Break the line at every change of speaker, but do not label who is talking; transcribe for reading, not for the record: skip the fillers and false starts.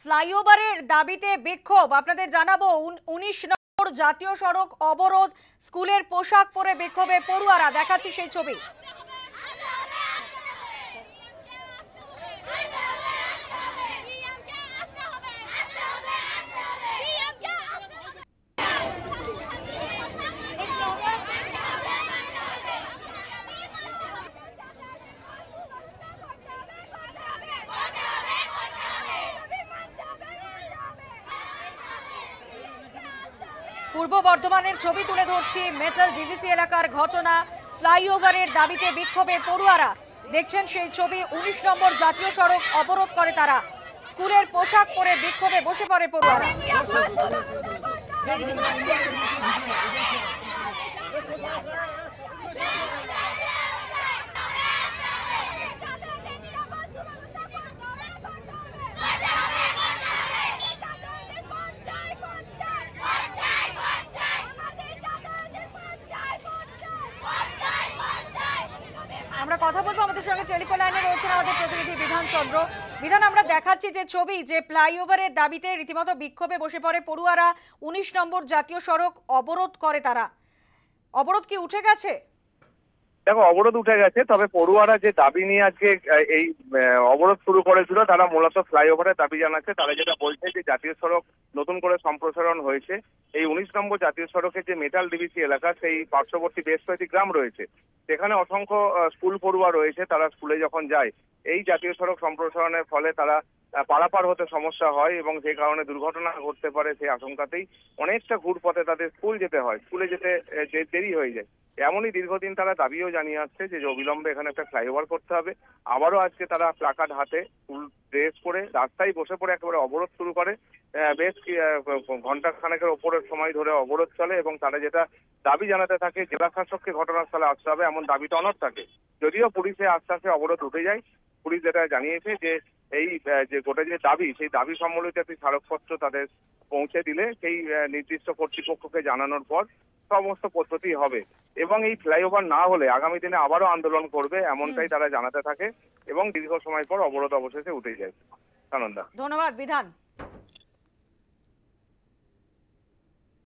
ফ্লাইওভারের দাবিতে বিক্ষোভ আপনাদের জানাবো। 19 নম্বর জাতীয় সড়ক অবরোধ, স্কুলের পোশাক পরে বিক্ষোভে পড়ুয়ারা। দেখাচ্ছি সেই ছবি। পূর্ব বর্ধমানের ছবি তুলে ধরছি। মেটাল ডিভিসি এলাকার ঘটনা। ফ্লাইওভারের দাবিতে বিক্ষোভে পড়ুয়ারা। দেখছেন সেই ছবি। 19 নম্বর জাতীয় সড়ক অবরোধ করে তারা। স্কুলের পোশাক পরে বিক্ষোভে বসে পড়ে পড়ুয়ারা। আমরা কথা বলবো, আমাদের সঙ্গে টেলিফোন লাইনে রয়েছেন আমাদের প্রতিনিধি বিধান চন্দ্র। বিধান, আমরা দেখাচ্ছি যে ছবি, যে ফ্লাইওভারের দাবিতে রীতিমতো বিক্ষোভে বসে পড়ে পড়ুয়ারা। 19 নম্বর জাতীয় সড়ক অবরোধ করে তারা। অবরোধ কি উঠে গেছে?
দেখো, অবরোধ উঠে গেছে, তবে পড়ুয়ারা যে দাবি নিয়ে আজকে এই অবরোধ শুরু করেছিল, তারা মূলত ফ্লাইওভারের দাবি জানাচ্ছে। তারা যেটা বলছে যে জাতীয় সড়ক নতুন করে সম্প্রসারণ হয়েছে, এই 19 নম্বর জাতীয় সড়কের যে মেটাল ডিভিসি এলাকা, সেই পার্শ্ববর্তী বেশ কয়েকটি গ্রাম রয়েছে, সেখানে অসংখ্য স্কুল পড়ুয়া রয়েছে। তারা স্কুলে যখন যায়, এই জাতীয় সড়ক সম্প্রসারণের ফলে তারা পারাপার হতে সমস্যা হয় এবং যে কারণে দুর্ঘটনা ঘটতে পারে, সেই আশঙ্কাতেই অনেকটা ঘুরপথে তাদের স্কুল যেতে হয়। স্কুলে যেতে দেরি হয়ে যায়। এমনই দীর্ঘদিন তারা দাবিও জানিয়ে আসছে যে অবিলম্বে এখানে একটা ফ্লাইওভার করতে হবে। আবারও আজকে তারা প্লাকার্ড হাতে, ফুল ড্রেস পরে রাস্তায় বসে পড়ে একেবারে অবরোধ শুরু করে। বেশ ঘন্টা খানেকের ওপরের সময় ধরে অবরোধ চলে এবং তারা যেটা দাবি জানাতে থাকে, জেলা শাসককে ঘটনাস্থলে আসতে হবে, এমন দাবিটা অনড় থাকে। যদিও পুলিশে আস্তে আস্তে অবরোধ উঠে যায়। পুলিশ যেটা জানিয়েছে যে এই যে গোটা যে দাবি, সেই দাবি সম্বলিত একটি স্মারকপত্র তাদের পৌঁছে দিলে সেই নির্দিষ্ট কর্তৃপক্ষকে জানানোর পর সমস্ত পদ্ধতি হবে এবং এই ফ্লাইওভার না হলে আগামী দিনে আবারও আন্দোলন করবে, এমনটাই তারা জানাতে থাকে এবং দীর্ঘ সময় পর অবরোধ অবশেষে উঠে যায়। সানন্দা,
ধন্যবাদ বিধান।